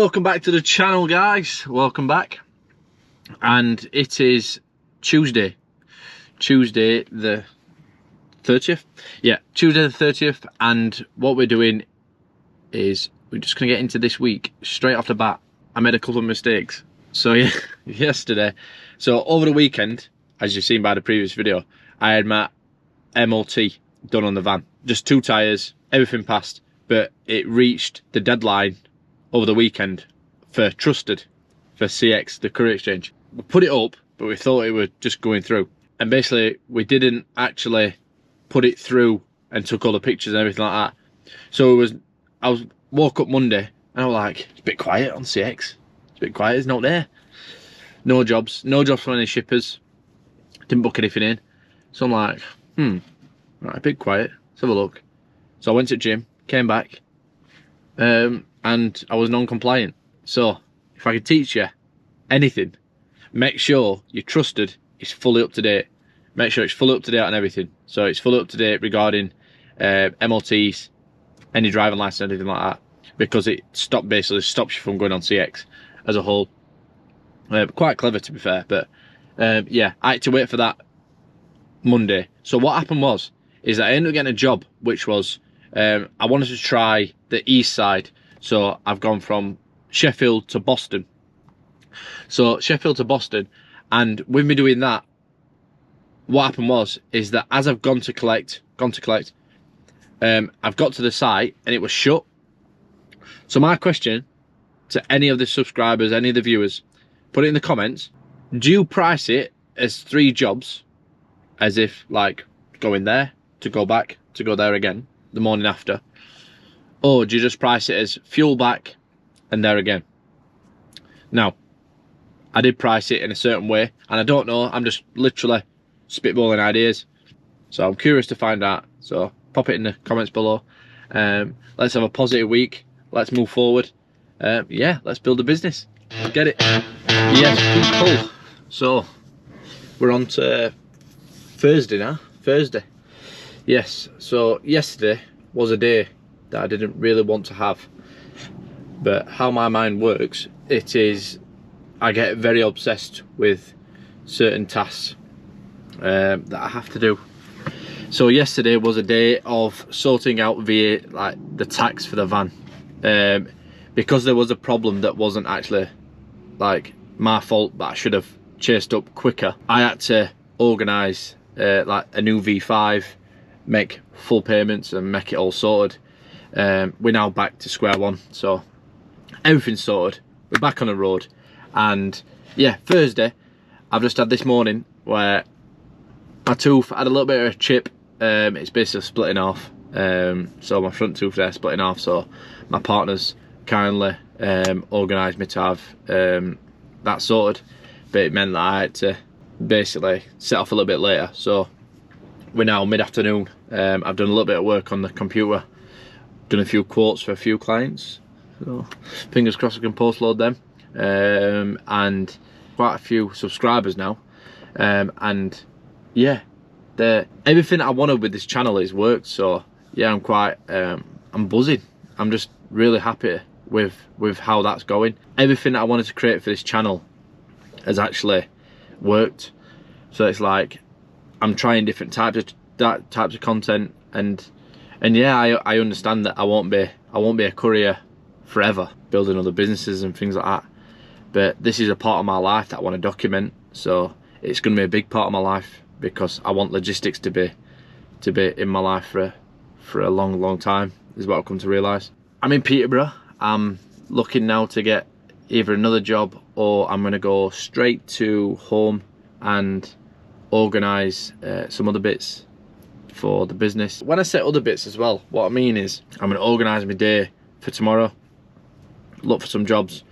Welcome back to the channel, guys. Welcome back. And it is Tuesday the 30th. Yeah, Tuesday the 30th. And what we're doing is we're just gonna get into this week straight off the bat. I made a couple of mistakes. So yeah, yesterday. So over the weekend, as you've seen by the previous video, I had my MOT done on the van. Just 2 tyres, everything passed, but it reached the deadline over the weekend for trusted for CX, the courier exchange. We put it up, but we thought it was just going through, and basically we didn't actually put it through and took all the pictures and everything like that. So I woke up Monday and I was like, it's a bit quiet on CX. It's a bit quiet, it's not there. No jobs for any shippers. Didn't book anything in. So I'm like, right, a bit quiet. Let's have a look. So I went to the gym, came back, and I was non-compliant. So if I could teach you anything, make sure your trusted is fully up to date. Make sure it's fully up to date on everything. So it's fully up to date regarding MOTs, any driving license, anything like that, because it basically stops you from going on CX as a whole. Quite clever, to be fair, but yeah, I had to wait for that Monday. So what happened is that I ended up getting a job, which was I wanted to try the east side. So I've gone from Sheffield to Boston. So Sheffield to Boston, and with me doing that, what happened is that as I've gone to collect, I've got to the site and it was shut. So my question to any of the subscribers, any of the viewers, put it in the comments. Do you price it as 3 jobs, as if like going there to go back to go there again the morning after, or do you just price it as fuel back and there again? Now, I did price it in a certain way, and I don't know, I'm just literally spitballing ideas. So I'm curious to find out. So pop it in the comments below. Let's have a positive week. Let's move forward. Yeah, let's build a business. Get it? Yes, people. So we're on to Thursday now. Thursday. Yes. So yesterday was a day that I didn't really want to have. But how my mind works, it is, I get very obsessed with certain tasks that I have to do. So yesterday was a day of sorting out like the tax for the van, because there was a problem that wasn't actually like my fault, but I should have chased up quicker. I had to organise like a new V5, make full payments and make it all sorted. We're now back to square one, so everything's sorted. We're back on the road, and yeah, Thursday I've just had this morning where my tooth had a little bit of a chip. It's basically splitting off, so my front tooth there splitting off. So my partner's kindly organised me to have that sorted, but it meant that I had to basically set off a little bit later. So we're now mid-afternoon. I've done a little bit of work on the computer, done a few quotes for a few clients, so fingers crossed I can post load them, and quite a few subscribers now, and yeah, everything I wanted with this channel is worked. So yeah, I'm quite I'm buzzing. I'm just really happy with how that's going. Everything I wanted to create for this channel has actually worked. So it's like I'm trying different types of content, and yeah, I understand that I won't be a courier forever, building other businesses and things like that, but this is a part of my life that I want to document. So it's going to be a big part of my life, because I want logistics to be in my life for a long time, is what I've come to realise. I'm in Peterborough. I'm looking now to get either another job, or I'm going to go straight to home and organise some other bits for the business. When I say other bits as well, what I mean is I'm going to organise my day for tomorrow, look for some jobs,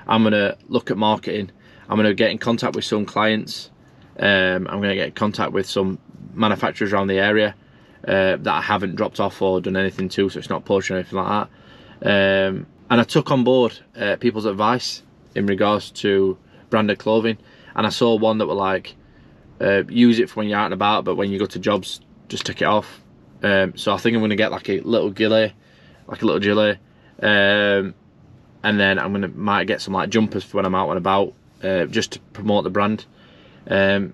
I'm going to look at marketing, I'm going to get in contact with some clients, I'm going to get in contact with some manufacturers around the area that I haven't dropped off or done anything to, so it's not poaching or anything like that. And I took on board people's advice in regards to branded clothing, and I saw one that were like, use it for when you're out and about, but when you go to jobs, just take it off. So I think I'm going to get like a little gilet, and and then might get some like jumpers for when I'm out and about, just to promote the brand, and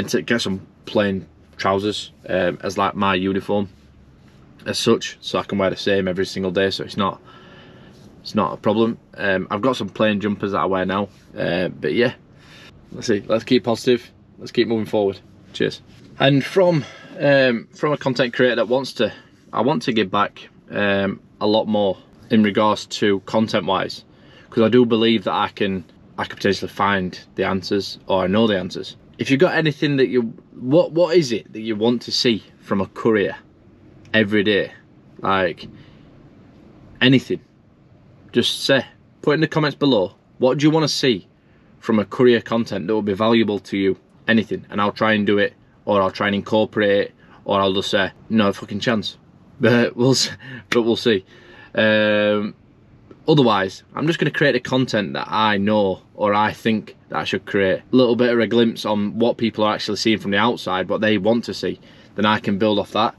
to get some plain trousers as like my uniform as such, so I can wear the same every single day, so it's not a problem. I've got some plain jumpers that I wear now, but yeah, let's keep positive, let's keep moving forward. Cheers. And from a content creator that I want to give back a lot more in regards to content wise, because I do believe that I can potentially find the answers, or I know the answers. If you've got anything that what is it that you want to see from a courier every day, like anything, just put in the comments below, what do you want to see from a courier content that will be valuable to you? Anything, and I'll try and do it, or I'll try and incorporate it, or I'll just say no fucking chance. But we'll see. Otherwise, I'm just going to create the content that I know, or I think that I should create. A little bit of a glimpse on what people are actually seeing from the outside, what they want to see. Then I can build off that,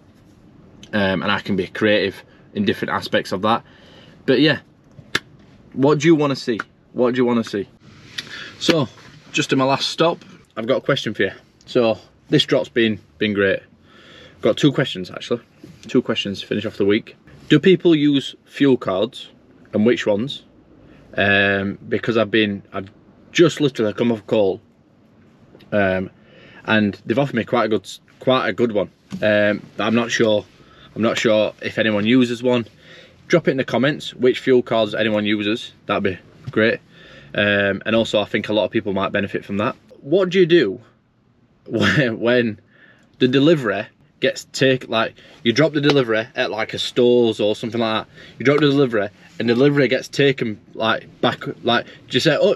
and I can be creative in different aspects of that. But yeah, what do you want to see? What do you want to see? So, just in my last stop, I've got a question for you. So, this drop's been great. I've got 2 questions actually. 2 questions to finish off the week. Do people use fuel cards, and which ones? Because I've just literally come off a call, and they've offered me quite a good one. But I'm not sure if anyone uses one. Drop it in the comments which fuel cards anyone uses. That'd be great. And also, I think a lot of people might benefit from that. What do you do when the delivery gets taken? Like, you drop the delivery at like a stores or something like that. You drop the delivery, and delivery gets taken like back. Like, do you say, "Oh,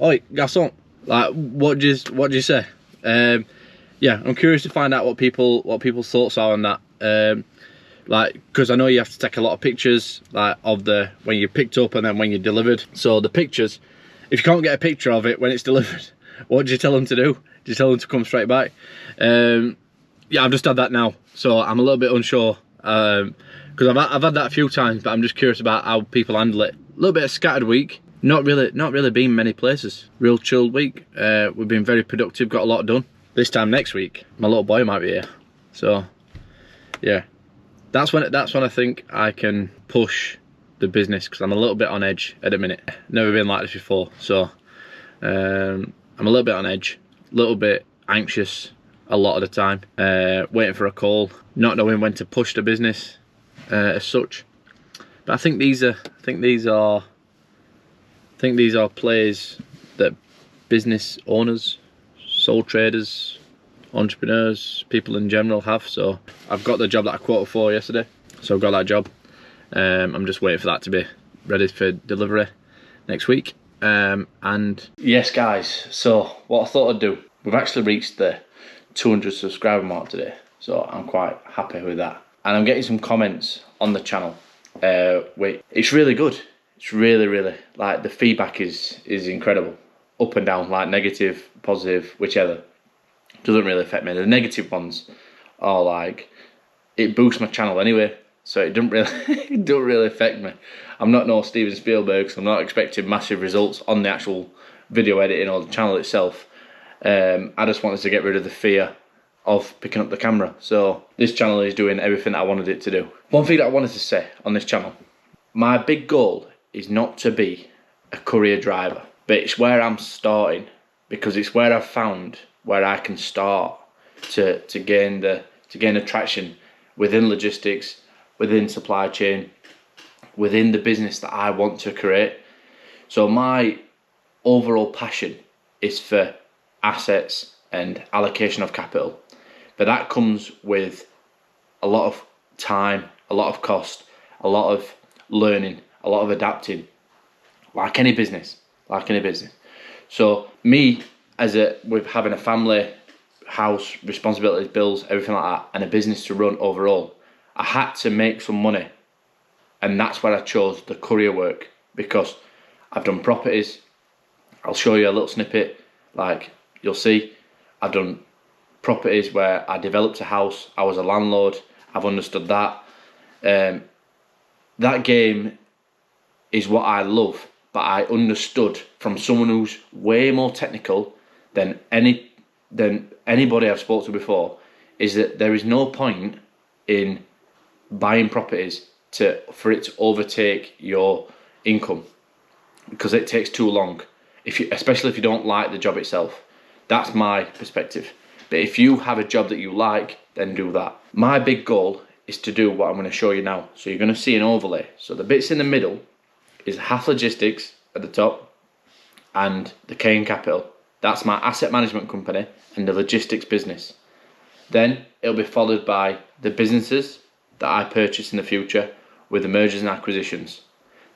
oi, garçon"? Like, what do you say? Yeah, I'm curious to find out what people's thoughts are on that. Like, because I know you have to take a lot of pictures, like of when you picked up and then when you delivered. So the pictures, if you can't get a picture of it when it's delivered, what do you tell them to do? Do you tell them to come straight back? Yeah, I've just had that now, so I'm a little bit unsure, because I've had that a few times, but I'm just curious about how people handle it. A little bit of scattered week, not really been many places. Real chilled week. We've been very productive, got a lot done. This time next week, my little boy might be here, so yeah. That's when I think I can push the business, because I'm a little bit on edge at the minute. Never been like this before, so I'm a little bit on edge, a little bit anxious a lot of the time, waiting for a call, not knowing when to push the business as such. But I think these are plays that business owners, sole traders, entrepreneurs, people in general have. So I've got the job that I quoted for yesterday, so I've got that job. I'm just waiting for that to be ready for delivery next week. And yes guys, so what I thought I'd do, we've actually reached the 200 subscriber mark today, so I'm quite happy with that. And I'm getting some comments on the channel, which it's really good. It's really, like, the feedback is incredible, up and down, like negative, positive, whichever. Doesn't really affect me. The negative ones are like, it boosts my channel anyway, so it don't really affect me. I'm not no Steven Spielberg, so I'm not expecting massive results on the actual video editing or the channel itself. I just wanted to get rid of the fear of picking up the camera, so this channel is doing everything I wanted it to do. One thing that I wanted to say on this channel, my big goal is not to be a courier driver, but it's where I'm starting, because it's where I've found where I can start to gain the traction within logistics, within supply chain, within the business that I want to create. So my overall passion is for assets and allocation of capital, but that comes with a lot of time, a lot of cost, a lot of learning, a lot of adapting, like any business. So me, with having a family, house, responsibilities, bills, everything like that, and a business to run overall, I had to make some money, and that's where I chose the courier work, because I've done properties. I'll show you a little snippet, like you'll see. I've done properties where I developed a house, I was a landlord, I've understood that. That game is what I love, but I understood from someone who's way more technical than anybody I've spoken to before, is that there is no point in buying properties for it to overtake your income, because it takes too long. Especially if you don't like the job itself. That's my perspective. But if you have a job that you like, then do that. My big goal is to do what I'm going to show you now. So you're going to see an overlay. So the bits in the middle is HAF Logistics at the top and the Kane Capital. That's my asset management company and the logistics business. Then it'll be followed by the businesses that I purchase in the future with the mergers and acquisitions.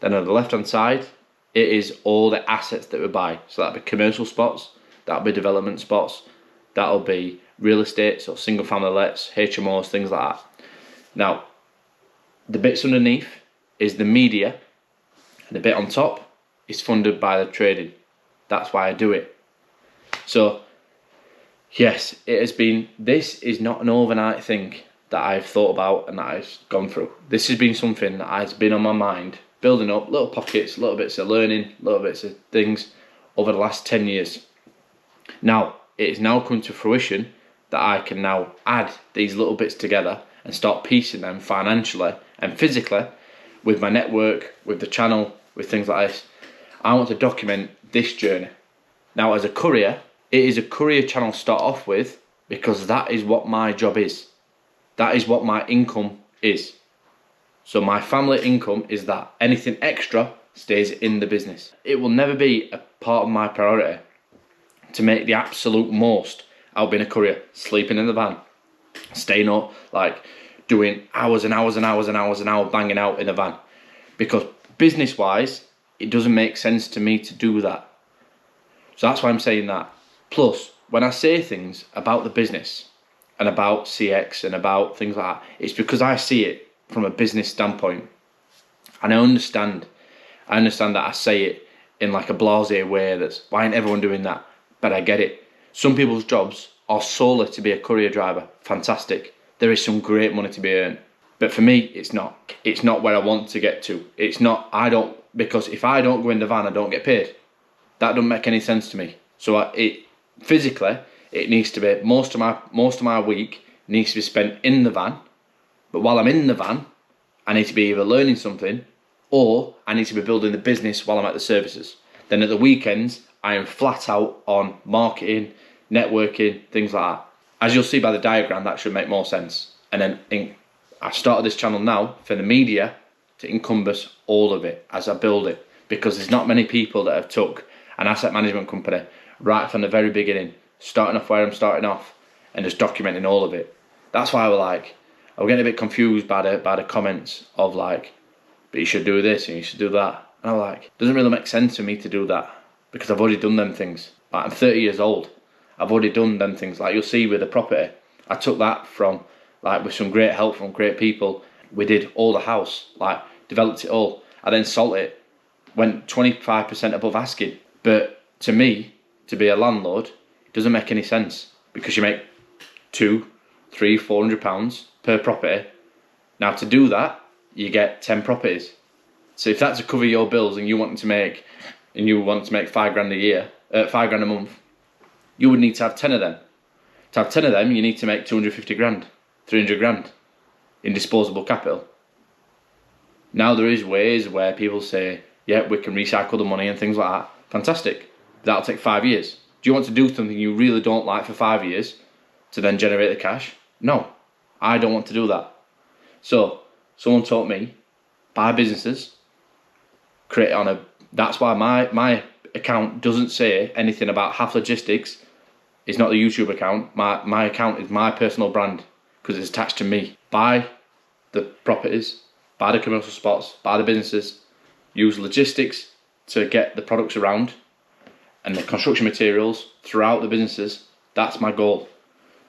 Then on the left hand side, it is all the assets that we buy. So that'll be commercial spots, that'll be development spots, that'll be real estate, so single family lets, HMOs, things like that. Now, the bits underneath is the media, and the bit on top is funded by the trading. That's why I do it. So, yes, this is not an overnight thing that I've thought about and that I've gone through. This has been something that has been on my mind, building up little pockets, little bits of learning, little bits of things over the last 10 years. Now, it is now come to fruition that I can now add these little bits together and start piecing them financially and physically with my network, with the channel, with things like this. I want to document this journey. Now, as a courier, it is a courier channel to start off with, because that is what my job is. That is what my income is. So my family income is that. Anything extra stays in the business. It will never be a part of my priority to make the absolute most out being a courier, sleeping in the van, staying up, like doing hours and hours and hours and hours and hours banging out in a van. Because business wise, it doesn't make sense to me to do that. So that's why I'm saying that. Plus, when I say things about the business and about CX and about things like that, it's because I see it from a business standpoint. And I understand that I say it in like a blasé way, that's why ain't everyone doing that? But I get it. Some people's jobs are solely to be a courier driver. Fantastic. There is some great money to be earned. But for me, it's not. It's not where I want to get to. It's not, because if I don't go in the van, I don't get paid. That doesn't make any sense to me. So physically, it needs to be, most of my week needs to be spent in the van. But while I'm in the van, I need to be either learning something or I need to be building the business while I'm at the services. Then at the weekends, I am flat out on marketing, networking, things like that. As you'll see by the diagram, that should make more sense. And then I started this channel now for the media to encompass all of it as I build it, because there's not many people that have took an asset management company right from the very beginning, starting off where I'm starting off and just documenting all of it. That's why I was getting a bit confused by the comments of like, but you should do this and you should do that. And I'm like, it doesn't really make sense for me to do that, because I've already done them things. Like, I'm 30 years old. I've already done them things. Like you'll see with the property, I took that from, like, with some great help from great people. We did all the house, like developed it all. I then sold it, went 25% above asking. But to me, to be a landlord, it doesn't make any sense, because you make £200, £300, £400 per property. Now to do that, you get 10 properties. So if that's to cover your bills and you want to make £5 a year, £5 a month, you would need to have 10 of them. To have 10 of them, you need to make 250 grand, 300 grand in disposable capital. Now there is ways where people say, yeah, we can recycle the money and things like that. Fantastic. That'll take 5 years. Do you want to do something you really don't like for 5 years to then generate the cash? No, I don't want to do that. So someone taught me, buy businesses, that's why my account doesn't say anything about HAF Logistics. It's not the YouTube account. My account is my personal brand, because it's attached to me. Buy the properties, buy the commercial spots, buy the businesses, use logistics to get the products around and the construction materials throughout the businesses. That's my goal.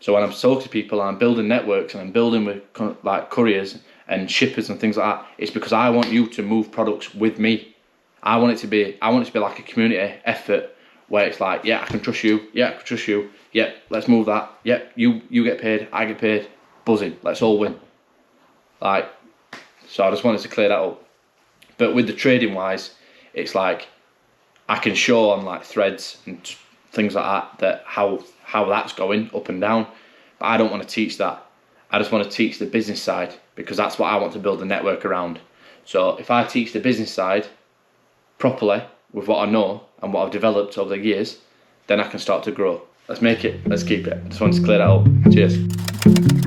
So when I'm talking to people and I'm building networks and I'm building with like couriers and shippers and things like that, it's because I want you to move products with me. I want it to be like a community effort where it's like, yeah, I can trust you. Yeah, I can trust you. Yeah, let's move that. Yeah, you get paid. I get paid. Buzzing. Let's all win. Like, so I just wanted to clear that up. But with the trading wise, it's like I can show on like threads and things like that how that's going up and down. But I don't want to teach that. I just want to teach the business side, because that's what I want to build the network around. So if I teach the business side properly with what I know and what I've developed over the years, then I can start to grow. Let's make it, let's keep it. I just wanted to clear that up. Cheers.